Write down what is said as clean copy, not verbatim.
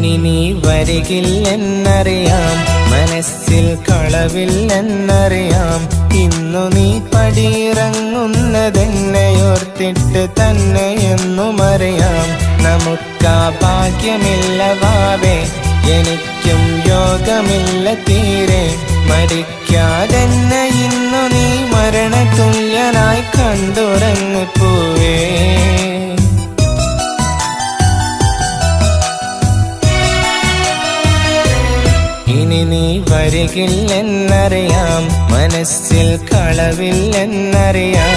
ഇനി നീ വരികില്ലെന്നറിയാം, മനസ്സിൽ കളവില്ലെന്നറിയാം. ഇന്നു നീ പടിയിറങ്ങുന്നതെന്നെയോർത്തിട്ട് തന്നെയെന്നുമറിയാം. നമുക്കാ ഭാഗ്യമില്ല വാവേ, എനിക്കും യോഗമില്ല തീരെ. മരിക്കാതെന്നെ ഇന്നു നീ മരണതുല്യനായി കണ്ടുറങ്ങിപ്പോവേ. ഇനി നീ വരികില്ലെന്നറിയാം, മനസ്സിൽ കളവില്ലെന്നറിയാം.